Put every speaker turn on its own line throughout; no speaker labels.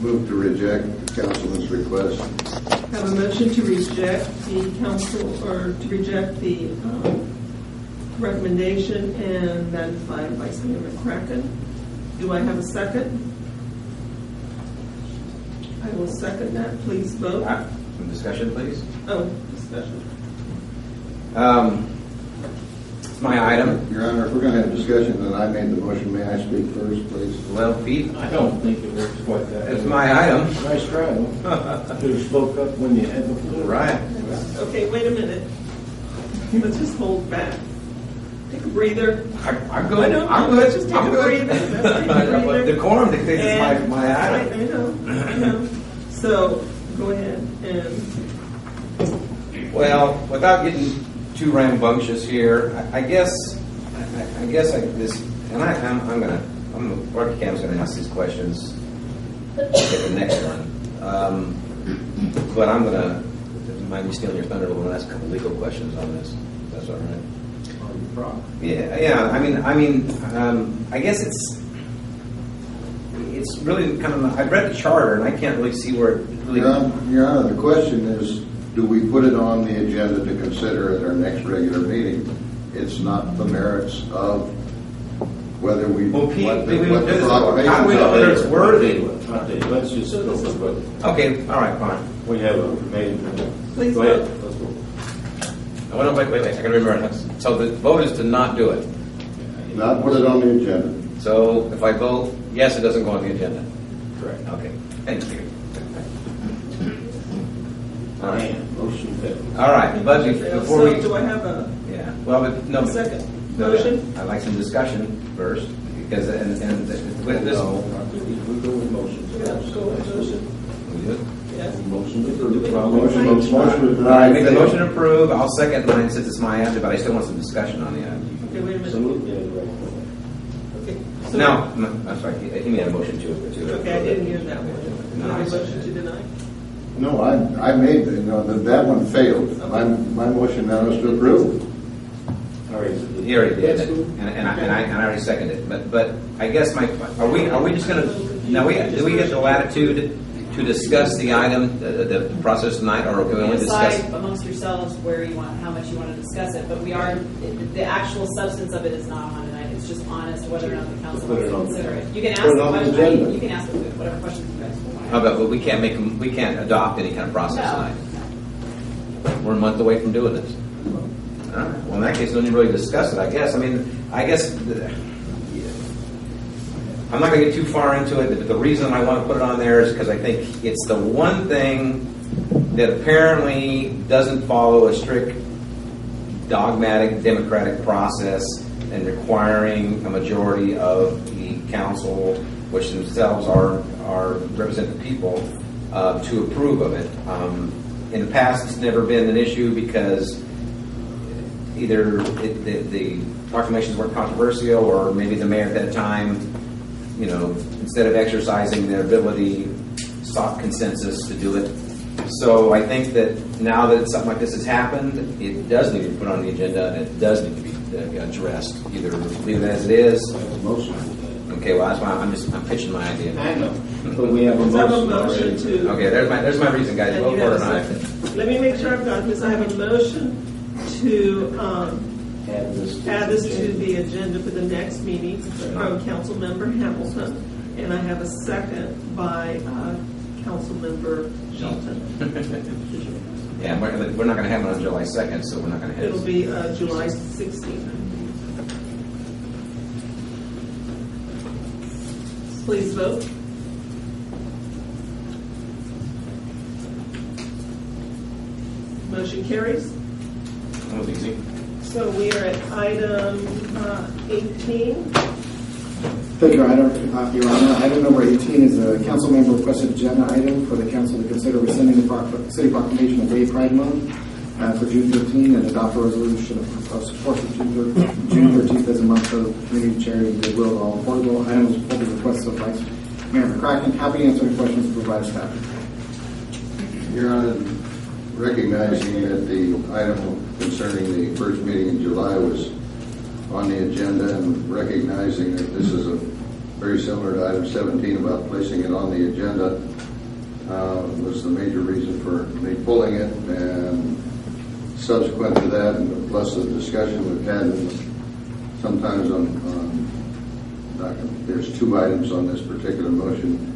Move to reject the councilman's request.
Have a motion to reject the council, or to reject the recommendation, and that is by Vice Mayor McCracken. Do I have a second? I will second that. Please vote.
Some discussion, please.
Oh, discussion.
It's my item.
Your Honor, if we're going to have discussion, then I made the motion. May I speak first, please?
Well, Pete,
I don't think it works quite that way.
it's my item.
Nice try, though. Should have spoke up when you had the floor.
Right.
Okay, wait a minute. Let's just hold back. Take a breather.
I'm good.
I know,
I'm
let's
good.
just take
I'm
a
good.
breather. Let's take a breather.
But decorum dictates
And-
my item.
I know. So, go ahead and,
Well, without getting too rambunctious here, I guess this, and Mark Cam's gonna ask these questions at the next one. But I'm gonna, might be stealing your thunder a little bit, ask a couple legal questions on this. That's all right. Yeah. I guess it's really kind of. I've read the charter, and I can't really see where it really.
Your Honor, the question is, do we put it on the agenda to consider at our next regular meeting? It's not the merits of whether we
Well, Pete,
what
we
the
don't do this.
proclamation
How do we know whether it's worthy?
Let's just go for it.
Okay, all right, fine.
We have a main.
please
Go ahead.
vote.
Let's go.
Oh, no, wait, I can remember. So the vote is to not do it.
Not put it on the agenda.
So if I vote yes, it doesn't go on the agenda.
Correct.
Okay, thank you. All right.
And motion failed.
All right, but before we,
So, do I have a
yeah, well, but no.
second
no,
motion?
I'd like some discussion first, because, and with this.
No, we go with motions.
Yeah, go with motion.
We good?
Yes.
Motion to approve.
Motion
I make the motion to approve, I'll second mine since it's my item, but I still want some discussion on the item.
Okay, wait a minute.
Absolutely, yeah, right.
Okay. So-
No, I'm sorry, he made a motion to.
Okay, I didn't hear that one.
No, I
Any
said-
motion to deny?
No, I made, that one failed. My motion now is to approve.
All right.
He already did it, and I already seconded it. But I guess are we just going to, now do we get the latitude to discuss the item, the process tonight, or can we only discuss?
Decide amongst yourselves where you want, how much you want to discuss it, but the actual substance of it is not on tonight. It's just on as to whether or not the council wants to consider it. You can ask
Put it
the
on the
question,
agenda.
you can ask whatever questions you guys want.
Oh, but we can't we can't adopt any kind of process
No.
tonight. We're a month away from doing this. All right. Well, in that case, don't even really discuss it, I guess. I guess I'm not going to get too far into it, but the reason I want to put it on there is because I think it's the one thing that apparently doesn't follow a strict dogmatic democratic process and requiring a majority of the council, which themselves are represent the people, to approve of it. In the past, it's never been an issue because either the proclamations weren't controversial, or maybe the mayor at that time, instead of exercising their ability, sought consensus to do it. So I think that now that something like this has happened, it does need to be put on the agenda, and it does need to be addressed. Either leave it as it is.
Motion.
Okay, well that's why I'm pitching my idea.
I know. But we have a
Let's have a
motion
motion
already.
to.
Okay, there's my reason, guys.
And
Vote
you
for
have
it
a
or not.
second. Let me make sure I've got this. I have a motion to
Add
this to the agenda for the next meeting from Councilmember Hamilton, and I have a second by Councilmember Shelton.
Yeah, we're not going to have it on July 2nd, so we're not going to have
It'll be July 16th. Please vote. Motion carries.
That was easy.
So we are at item 18.
Thank you, Your Honor. Item number 18 is a council member requested agenda item for the council to consider rescinding the city proclamation of Gay Pride Month for June 13 and adopt a resolution of support for June 13th as a month of community charity and goodwill to all Porterville. Item was pulled at the request of Vice Mayor McCracken. Happy to answer any questions and provide staff.
Your Honor, recognizing that the item concerning the first meeting in July was on the agenda, and recognizing that this is a very similar to item 17 about placing it on the agenda, was the major reason for me pulling it. And subsequent to that, and plus the discussion we've had, sometimes there's two items on this particular motion.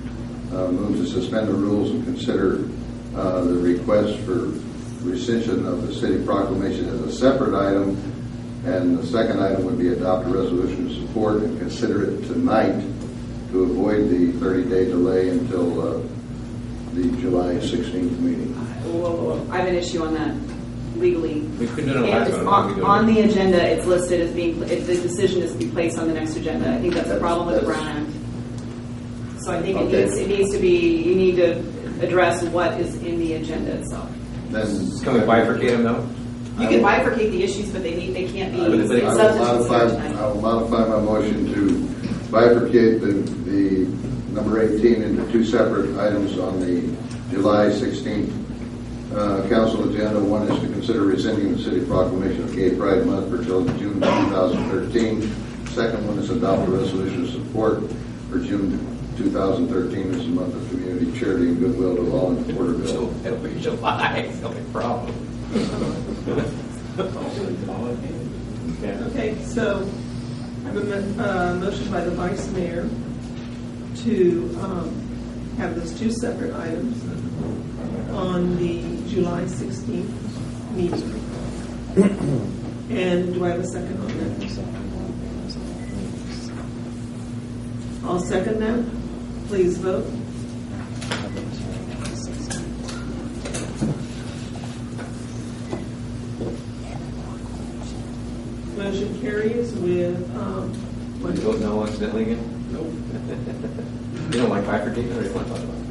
Move to suspend the rules and consider the request for rescission of the city proclamation as a separate item. And the second item would be adopt a resolution of support and consider it tonight to avoid the 30-day delay until the July 16th meeting.
Whoa. I have an issue on that legally.
We couldn't do it on the
And
last
it's
one. Why don't we do it?
on the agenda, it's listed as being, if the decision is to be placed on the next agenda. I think that's a problem with the Brown Act. So I think
Okay.
it needs to be, you need to address what is in the agenda itself.
Then
Can we bifurcate them though?
You can bifurcate the issues, but they can't be
But
in
it-
substance tonight.
I will modify my motion to bifurcate the number 18 into two separate items on the July 16th council agenda. One is to consider rescinding the city proclamation of Gay Pride Month for June 2013. Second one is adopt a resolution of support for June 2013 as a month of community charity and goodwill to all in Porterville.
It'll be July. It's no big problem.
Okay, so I have a motion by the vice mayor to have those two separate items on the July 16th meeting. And do I have a second on that? I'll second that. Please vote. Motion carries with,
Want to vote no accidentally again? Nope. You don't like bifurcating, or you want to talk about it?